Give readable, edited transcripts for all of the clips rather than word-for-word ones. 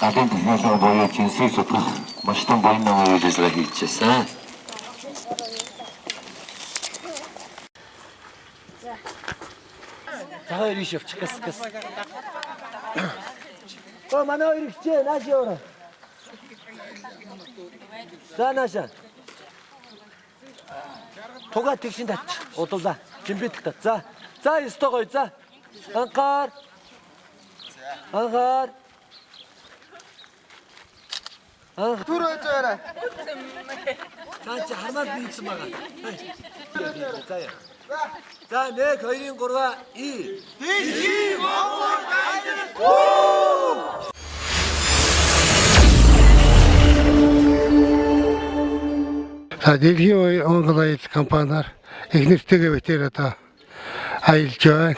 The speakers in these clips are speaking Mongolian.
гадаад технологи боёо жинсийг судлах маш том баян намын үйлчлэг хийчихсэн. За хоёр иш явчих гэс. Оо манай хоёр ихчээ нааш яваа. За нааша. Туга тэгшин тач. Удуулаа. Жимбитг тач. За ёстойгоо за. Анхаар. Түрээж байгаа. За хармаар бийсэн байгаа. За 1 2 3 и. Дэлхийн Монгол айлд. За дэлхийн Монгол айлд компаниар их нэртэйгээ битээр одоо аялж байна.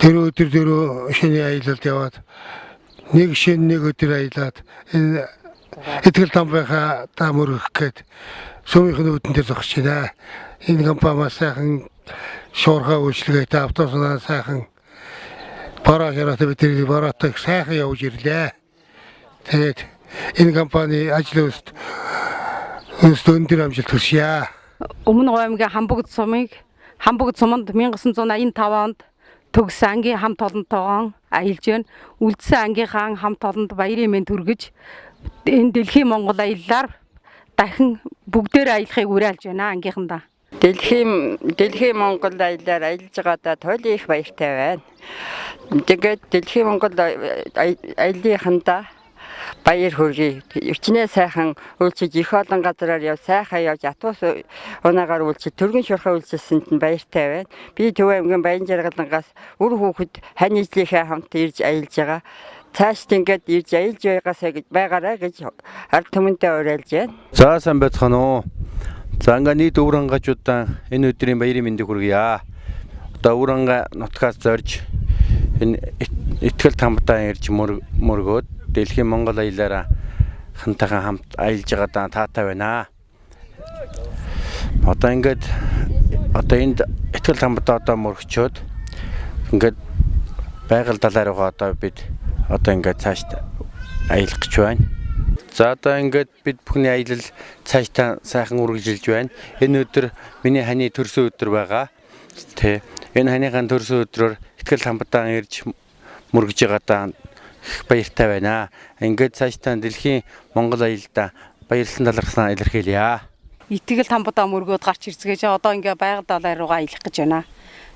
4 өдөр 4 шөнийн аялалд яваад нэг шин нэг өдөр аялаад энэ итгэл тамбайхаа таамөрөх гээд сумын үүдэн дээр зогсож байна. Энэ компани сайхан шуурхай үйлчлэгээ автобуснаа сайхан бараа шараатай бидний бараатайг сайхан явж ирлээ. Тэгээд энэ компани ажил өст өндөр амжилт хүсье. Өмнө Говьмгийн Хамбогд суманд 1985 онд төгс ангийн хамт олонтойгоо аялж байна. Үлдсэн ангийнхаа хамт олонд баярын мэнд хүргэж энэ дэлхийн Монгол аяллаар дахин бүгдээр аялахыг уриалж байна ангийнхандаа. Дэлхийн Монгол аяллаар аялж байгаадаа туйлын их баяртай байна. Тэгээд дэлхийн Монгол аяллахандаа баяр хүргэе. Өчнөө сайхан үйлчиж их олон газараар сайхан явж атус унаагаар үйлчиж төргөн шуурхай үйлчилсэнд нь баяртай байна. Би Төв аймгийн Баян Жаргалангаас үр хүүхэд хань ижлийнхээ хамт ирж аялж байгаа. Цаашд ингээд ирж аялж байгаарай гэж ард түмэнтэй уриалж байна. За сайн байцгаана уу. За ингээ нийт өврангачуудаа энэ өдрийн баярын мэндийг хүргье. Одоо өвранга нутгаас зорж энэ итгэл тамтаа ирж мөргөөд дэлхийн Монгол аяллаараа хантайхан хамт аялж байгаадаа таатай байна. Одоо энд итгэл тамтаа одоо мөргчөөд ингээд байгаль талаараа одоо бид одоо ингээд цаашд аялах гэж байна. За одоо ингээд бид бүхний аялал цаашдаа сайхан үргэлжилж байна. Энэ өдөр миний ханы төрсөн өдөр байгаа. Тэ энэ ханыхаа төрсөн өдрөөр итгэл тамтаа ирж мөргөж байгаадаа их баяртай байна. Ингээд цаашдаа дэлхийн Монгол аялалдаа баярлсан талархсан илэрхийлье. Итгэл тамбудаа мөргөөд гарч ирцгээч одоо ингээ байгаль далай руугаа аялах гэж байна.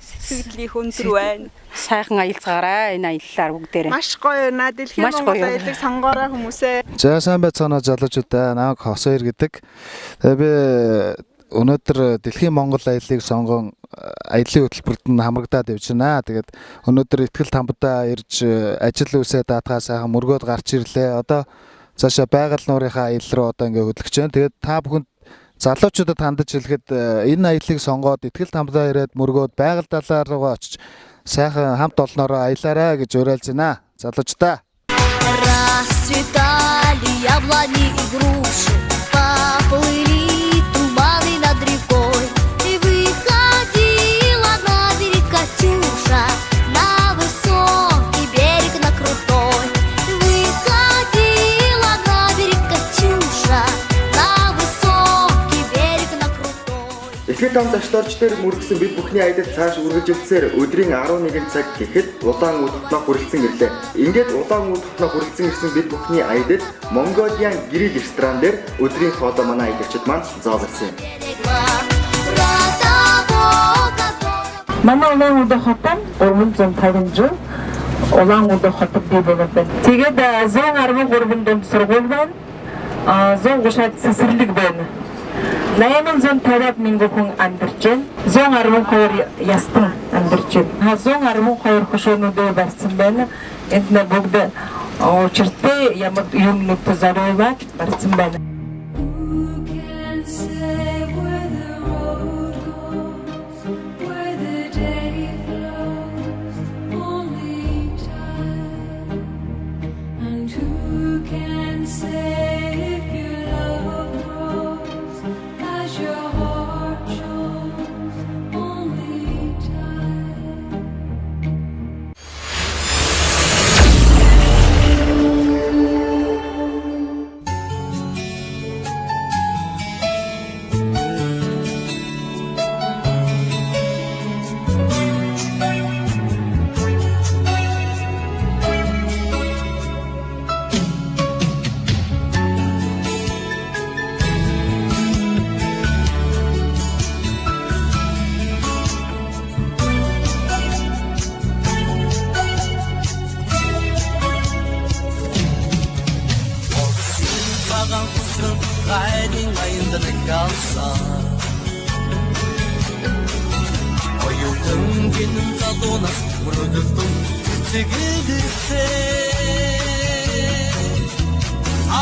Сэтгэлийн өндөр байна. Сайхан аялцгаарай энэ аяллаар бүгдээрээ. Маш гоё байна. Дэлхийн Монгол аяллыг сонгоорой хүмүүсээ. За сайн байцгаана залуучуудаа. Намайг Хосоор гэдэг. Тэгээ би өнөөдөр дэлхийн Монгол аяллыг сонгон аяллаа хөтөлбөрт нь хамрагдаад явж байна. Тэгээд өнөөдөр итгэл тамбудаа ирж ажил үсээ даатгаа сайхан мөргөөд гарч ирлээ. Одоо цаашаа байгаль нуурынхаа аялал руу одоо ингээ хөдлөж байна. Тэгээд та бүхэнд залуучуудад хандаж хэлэхэд энэ аяллыг сонгоод итгэл тамбудаа ирээд мөргөөд байгаль далай руу очиж сайхан хамт олноороо аялаарай гэж уриалж байна. Залуучдаа. Расцветали яблони и груши, поплыли туманы над рекой, и выходила на берег Катюша, на высокий берег, на крутой. Выходила на берег Катюша, на высокий берег, на крутой. Итгэл тамд дашторч дээр мөргсөн бид бүхний аялал цааш үргэлжилсээр өдрийн 11 цаг гэхэд улаан удалтнаа хүрэлцэн ирлээ. Ингээд улаан удалтнаа хүрэлцэн ирсэн бид бүхний аялал Mongolian Grill ресторан дээр өдрийн хоолой манай аялагчид маань зоолсон юм. Манай улаан удаа хотод 350 улаан удаа хотод бий болоод байна. Тэгээд 113 дунд сургууль байна. 130 цэцэрлэг байна. 850 мянган хүн амьдарч байна. 112 ястан амьдарч байна. 112 хөшөөнүүдээ барьсан байна. Энд нь бүгд учиртай ямар юмнууд зориулаад барьсан байна. андр галсан оюутан гинэн залуунаас мөрөдөлтөн цэцгэлээсээ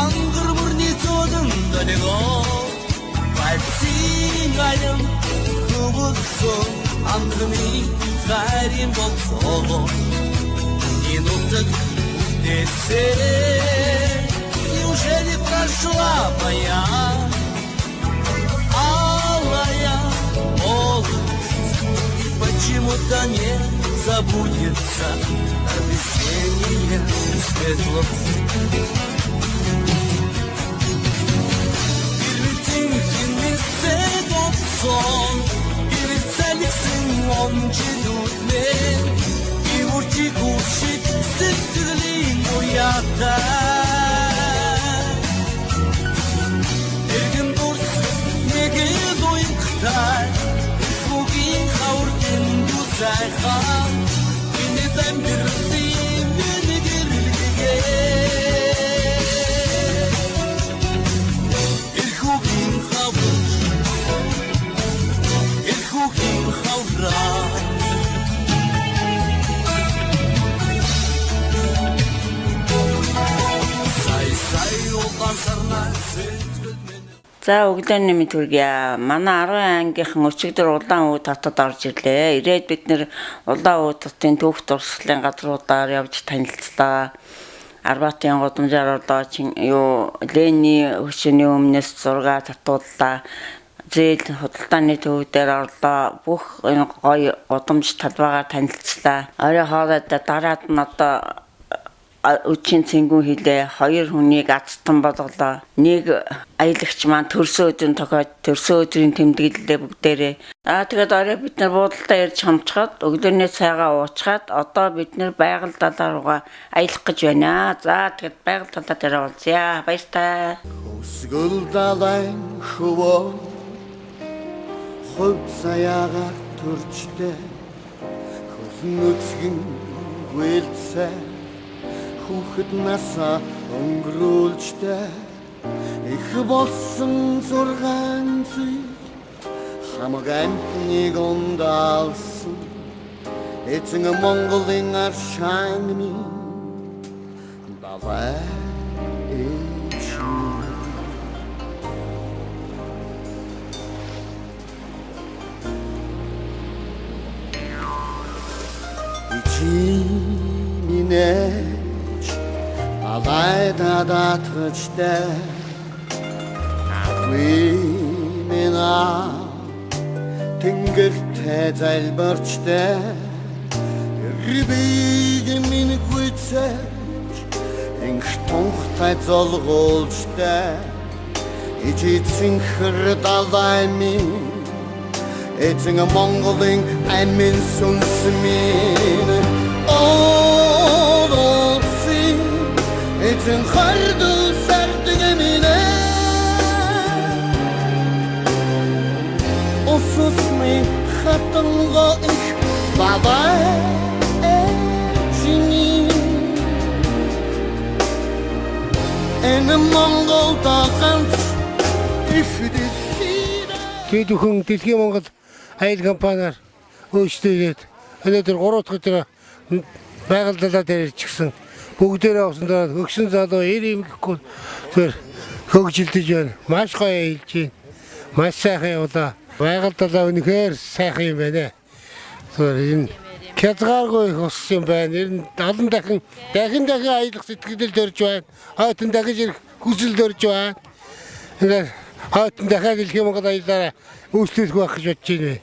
ангар мөрний зодон дөлгөө Вальсин айм хөвсөн ангрны хайрын болцоо минуток неужели прошла моя алая молодость почему-то не забудется весенняя светлость Son bir seliksin omçilutme bir urçi kuşik sütürlüğün uyakta bir gün dursun ne gel doyun kıtar bugün kavurdun güzel kan yine ben bir rüzgâr beni girdiğe ilk bugün kavur За өглөөний мэд хүргье. Манай 10 ангийнхан өчигдөр улаан үүд хотод орж ирлээ. Ирээд бид нэр улаан үүдийн түүх дурсгалын газруудаар явж танилцлаа. Арбатын гудамжаар одоо Лений хөшөөний өмнөөс зураг татууллаа. Зээл худалдааны төв дээр орлоо. Бүх энэ гоё гудамж талбайгаар танилцлаа. Орой хоолойд дараад нь одоо үчийн цэнгүүн хилээ 2 хүнийг ацтан болголоо. Нэг аялагч маань төрсөн өдрийн тохиод төрсөн өдрийн тэмдэглэлээ бүгдээрээ. Тэгээд орой бид нар буудалдаа ирж хамчаад өглөөний цайгаа уучгаад одоо бид нар байгаль далаа руугаа аялах гэж байна. За тэгээд байгаль далаа дээр уулзъя. Баяртай. Өсгөл далайн хөвөө хувь саягаар төрчтэй хөлн үцгэн гүйлцээ хүүхэд насаа өнгөрүүлжтэй их болсон 6 зүй хамаг амтныг ундаалсан эцэг Монголын аршааны баваа Минэж алайда датгачтай Вимена тэнгэртэй залбирчтай Рибиг минь гүйцэж инх тунхтай золгуулжтай Ичицэн хэр далай минь эцэг Монголын амин сүнс минь Олсын эцэг хардул сардаг минь Осусны хатанга их бабай эчини Энэ Монголда ганц их Тэгээд бүхэн Дэлхийн Монгол аял компаниар өөрчлөлтөд өнөөдөр 3 дахь өдөр байгаль далаа дээр ирчихсэн. Бүгдээрээ усан дараа хөгшин залуу эр имгэхгүй тэр хөгжилдөж байна. Маш гоё аялж байна. Маш сайхан явлаа. Байгаль далаа үнэхээр сайхан юм байна. Тэр энэ хязгааргүй их ус юм байна. Ер нь 70 дахин аялах сэтгэл төрж байна. Хойтон дахиж ирэх хүсэл төрж байна. Ингээд хойтон дахиад Дэлхийн Монгол аяллаараа үйлчлүүлэх байх гэж бодож байна.